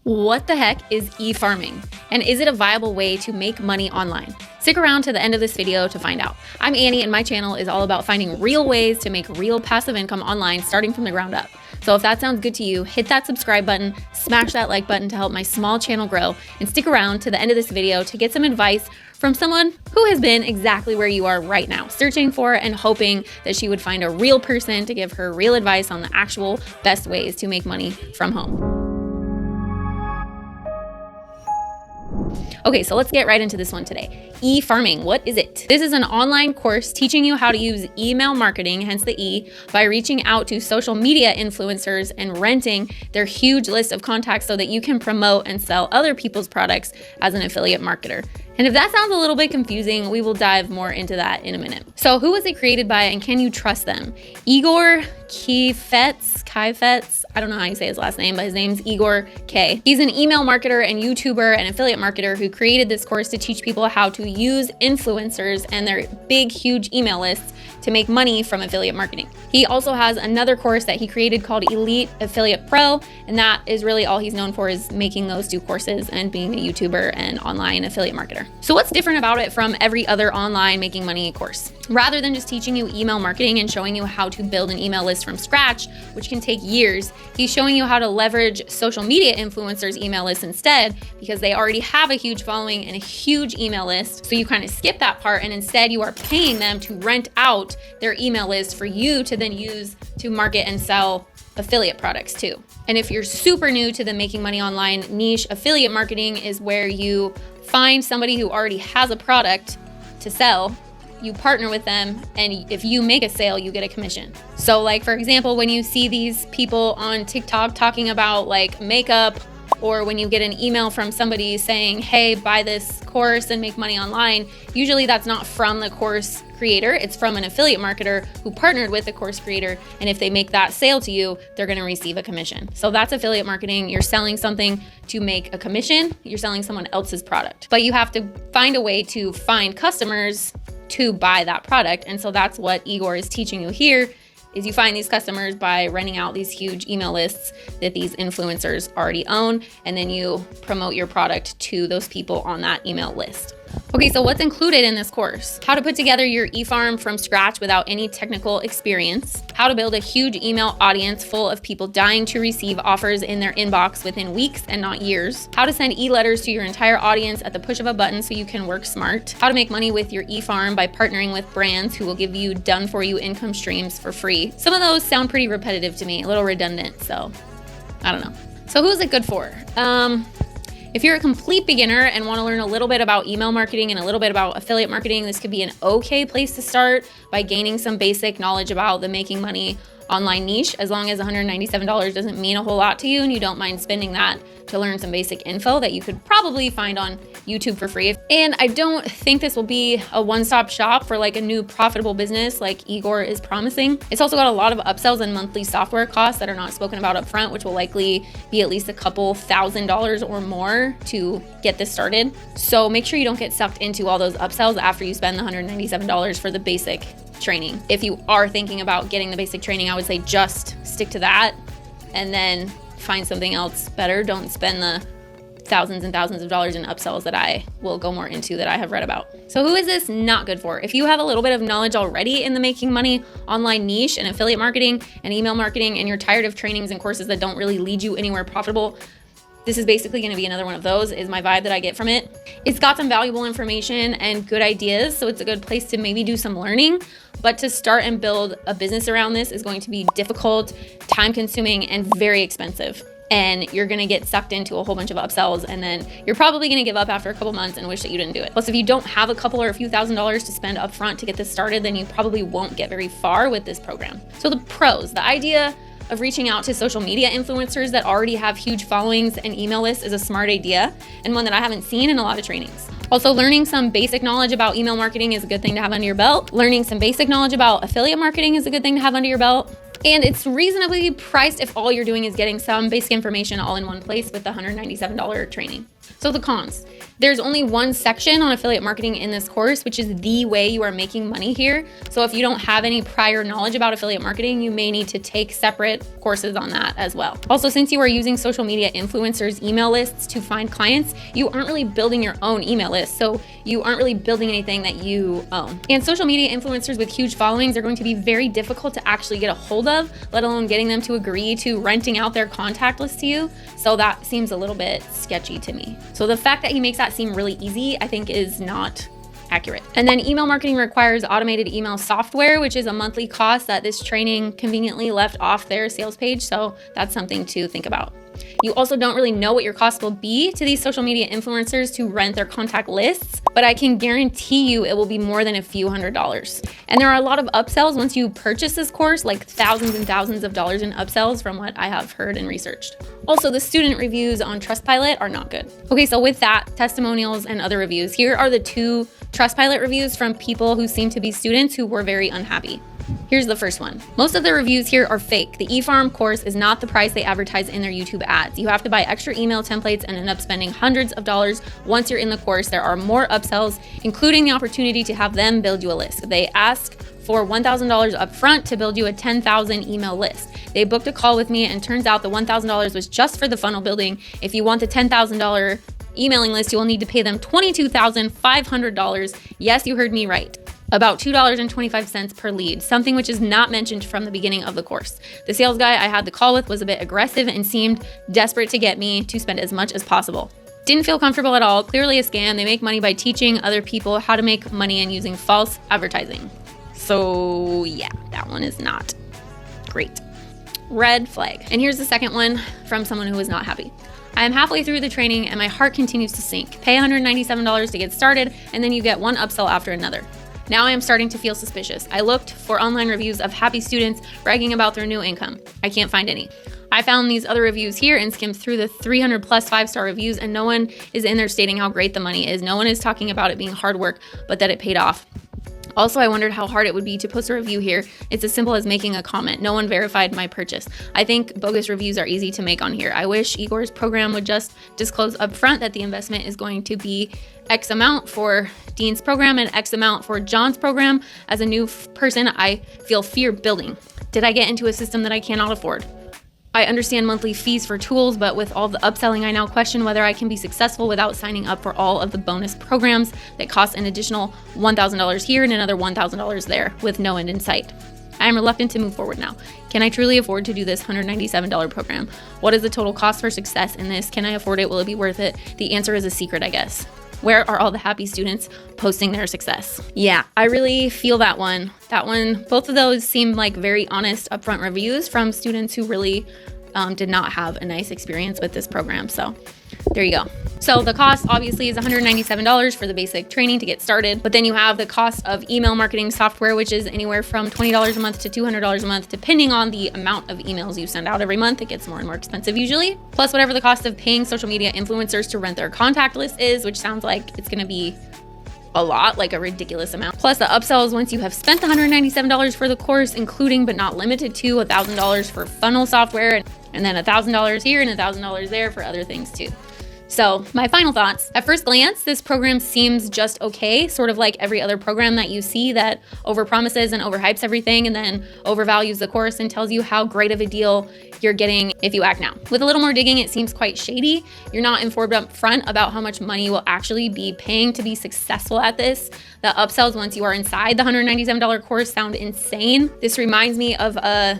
What the heck is e-farming? And is it a viable way to make money online? Stick around to the end of this video to find out. I'm Annie and my channel is all about finding real ways to make real passive income online starting from the ground up. So if that sounds good to you, hit that subscribe button, smash that like button to help my small channel grow, and stick around to the end of this video to get some advice from someone who has been exactly where you are right now, searching for and hoping that she would find a real person to give her real advice on the actual best ways to make money from home. Okay, so let's get right into this one today. E-farming, what is it? This is an online course teaching you how to use email marketing, hence the E, by reaching out to social media influencers and renting their huge list of contacts so that you can promote and sell other people's products as an affiliate marketer. And if that sounds a little bit confusing, we will dive more into that in a minute. So who was it created by and can you trust them? Igor Kifetz, I don't know how you say his last name, but his name's Igor K. He's an email marketer and YouTuber and affiliate marketer who created this course to teach people how to use influencers and their big, huge email lists to make money from affiliate marketing. He also has another course that he created called Elite Affiliate Pro, and that is really all he's known for is making those two courses and being a YouTuber and online affiliate marketer. So what's different about it from every other online making money course? Rather than just teaching you email marketing and showing you how to build an email list from scratch, which can take years, he's showing you how to leverage social media influencers' email lists instead, because they already have a huge following and a huge email list. So you kind of skip that part and instead you are paying them to rent out their email list for you to then use to market and sell affiliate products too. And if you're super new to the making money online niche, affiliate marketing is where you find somebody who already has a product to sell, you partner with them, and if you make a sale, you get a commission. So like, for example, when you see these people on TikTok talking about like makeup, or when you get an email from somebody saying, hey, buy this course and make money online, usually that's not from the course creator, it's from an affiliate marketer who partnered with the course creator. And if they make that sale to you, they're gonna receive a commission. So that's affiliate marketing. You're selling something to make a commission, you're selling someone else's product. But you have to find a way to find customers to buy that product. And so that's what Igor is teaching you here, is you find these customers by renting out these huge email lists that these influencers already own, and then you promote your product to those people on that email list. Okay, so what's included in this course? How to put together your e-farm from scratch without any technical experience, how to build a huge email audience full of people dying to receive offers in their inbox within weeks and not years, how to send e-letters to your entire audience at the push of a button so you can work smart, how to make money with your e-farm by partnering with brands who will give you done-for-you income streams for free. Some of those sound pretty repetitive to me, a little redundant, so I don't know. So who's it good for? If you're a complete beginner and want to learn a little bit about email marketing and a little bit about affiliate marketing, this could be an okay place to start by gaining some basic knowledge about the making money online niche, as long as $197 doesn't mean a whole lot to you and you don't mind spending that to learn some basic info that you could probably find on YouTube for free. And I don't think this will be a one-stop shop for like a new profitable business like Igor is promising. It's also got a lot of upsells and monthly software costs that are not spoken about up front, which will likely be at least a couple $1,000s or more to get this started. So make sure you don't get sucked into all those upsells after you spend the $197 for the basic training. If you are thinking about getting the basic training, I would say just stick to that and then find something else better. Don't spend the thousands and thousands of dollars in upsells that I will go more into that I have read about. So who is this not good for? If you have a little bit of knowledge already in the making money online niche and affiliate marketing and email marketing, and you're tired of trainings and courses that don't really lead you anywhere profitable, this is basically going to be another one of those, is my vibe that I get from it. It's got some valuable information and good ideas, so it's a good place to maybe do some learning. But to start and build a business around this is going to be difficult, time-consuming, and very expensive. And you're going to get sucked into a whole bunch of upsells, and then you're probably going to give up after a couple months and wish that you didn't do it. Plus, if you don't have a couple or a few $1,000s to spend up front to get this started, then you probably won't get very far with this program. So the pros, the idea of reaching out to social media influencers that already have huge followings and email lists is a smart idea, and one that I haven't seen in a lot of trainings. Also, learning some basic knowledge about email marketing is a good thing to have under your belt. Learning some basic knowledge about affiliate marketing is a good thing to have under your belt. And it's reasonably priced if all you're doing is getting some basic information all in one place with the $197 training. So the cons. There's only one section on affiliate marketing in this course, which is the way you are making money here. So if you don't have any prior knowledge about affiliate marketing, you may need to take separate courses on that as well. Also, since you are using social media influencers' email lists to find clients, you aren't really building your own email list. So you aren't really building anything that you own. And social media influencers with huge followings are going to be very difficult to actually get a hold of, let alone getting them to agree to renting out their contact list to you. So that seems a little bit sketchy to me. So the fact that he makes that seem really easy, I think is not accurate. And then email marketing requires automated email software, which is a monthly cost that this training conveniently left off their sales page. So that's something to think about. You also don't really know what your cost will be to these social media influencers to rent their contact lists, but I can guarantee you it will be more than a few $100s. And there are a lot of upsells once you purchase this course, like thousands and thousands of dollars in upsells from what I have heard and researched. Also, the student reviews on Trustpilot are not good. Okay, so with that, testimonials and other reviews, here are the 2 Trustpilot reviews from people who seem to be students who were very unhappy. Here's the first one. Most of the reviews here are fake. The eFarm course is not the price they advertise in their YouTube ads. You have to buy extra email templates and end up spending hundreds of dollars once you're in the course. There are more upsells, including the opportunity to have them build you a list. They ask for $1,000 up front to build you a 10,000 email list. They booked a call with me and turns out the $1,000 was just for the funnel building. If you want the $10,000 emailing list, you will need to pay them $22,500. Yes, you heard me right. About $2.25 per lead, something which is not mentioned from the beginning of the course. The sales guy I had the call with was a bit aggressive and seemed desperate to get me to spend as much as possible. Didn't feel comfortable at all, clearly a scam. They make money by teaching other people how to make money and using false advertising. So yeah, that one is not great. Red flag. And here's the second one from someone who was not happy. I am halfway through the training and my heart continues to sink. Pay $197 to get started and then you get one upsell after another. Now I am starting to feel suspicious. I looked for online reviews of happy students bragging about their new income. I can't find any. I found these other reviews here and skimmed through the 300 plus 5-star reviews and no one is in there stating how great the money is. No one is talking about it being hard work, but that it paid off. Also, I wondered how hard it would be to post a review here. It's as simple as making a comment. No one verified my purchase. I think bogus reviews are easy to make on here. I wish Igor's program would just disclose upfront that the investment is going to be X amount for Dean's program and X amount for John's program. As a new person, I feel fear building. Did I get into a system that I cannot afford? I understand monthly fees for tools, but with all the upselling, I now question whether I can be successful without signing up for all of the bonus programs that cost an additional $1,000 here and another $1,000 there with no end in sight. I am reluctant to move forward now. Can I truly afford to do this $197 program? What is the total cost for success in this? Can I afford it? Will it be worth it? The answer is a secret, I guess. Where are all the happy students posting their success? Yeah, I really feel that one. Both of those seem like very honest, upfront reviews from students who really did not have a nice experience with this program. So there you go. So the cost obviously is $197 for the basic training to get started, but then you have the cost of email marketing software, which is anywhere from $20 a month to $200 a month, depending on the amount of emails you send out every month. It gets more and more expensive usually. Plus whatever the cost of paying social media influencers to rent their contact list is, which sounds like it's gonna be a lot, like a ridiculous amount. Plus the upsells once you have spent the $197 for the course, including but not limited to $1,000 for funnel software, and then $1,000 here and $1,000 there for other things too. So my final thoughts. At first glance, this program seems just okay, sort of like every other program that you see that overpromises and overhypes everything and then overvalues the course and tells you how great of a deal you're getting if you act now. With a little more digging, it seems quite shady. You're not informed up front about how much money you will actually be paying to be successful at this. The upsells once you are inside the $197 course sound insane. This reminds me of a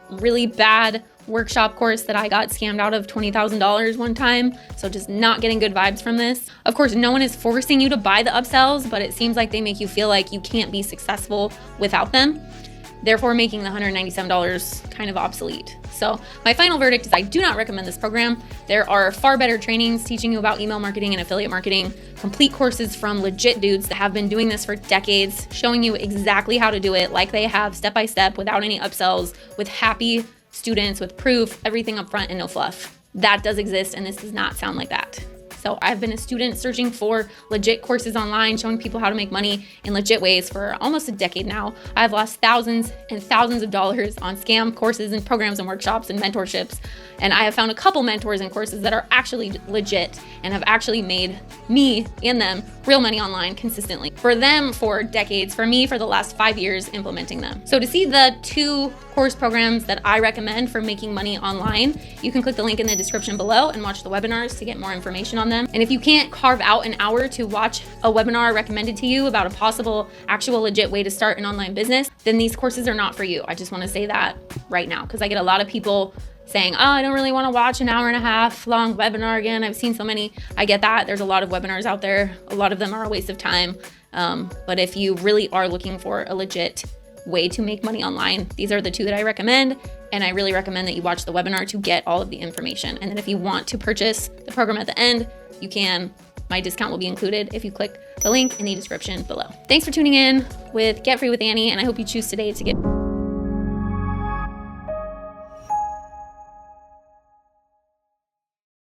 really bad workshop course that I got scammed out of $20,000 one time. So just not getting good vibes from this. Of course, no one is forcing you to buy the upsells, but it seems like they make you feel like you can't be successful without them, therefore making the $197 kind of obsolete. So my final verdict is I do not recommend this program. There are far better trainings teaching you about email marketing and affiliate marketing, complete courses from legit dudes that have been doing this for decades, showing you exactly how to do it like they have step by step without any upsells, with happy students, with proof, everything up front and no fluff. That does exist, and this does not sound like that. So I've been a student searching for legit courses online, showing people how to make money in legit ways for almost a decade now. I've lost thousands and thousands of dollars on scam courses and programs and workshops and mentorships. And I have found a couple mentors and courses that are actually legit and have actually made me and them real money online consistently. For them, for decades, for me, for the last 5 years implementing them. So to see the 2 course programs that I recommend for making money online, you can click the link in the description below and watch the webinars to get more information on them. And if you can't carve out an hour to watch a webinar recommended to you about a possible, actual, legit way to start an online business, then these courses are not for you. I just want to say that right now, because I get a lot of people saying, oh, I don't really want to watch an hour and a half long webinar again. I've seen so many. I get that. There's a lot of webinars out there. A lot of them are a waste of time. But if you really are looking for a legit way to make money online, these are the 2 that I recommend. And I really recommend that you watch the webinar to get all of the information. And then if you want to purchase the program at the end, you can. My discount will be included if you click the link in the description below. Thanks for tuning in with Get Free with Annie, and I hope you choose today to get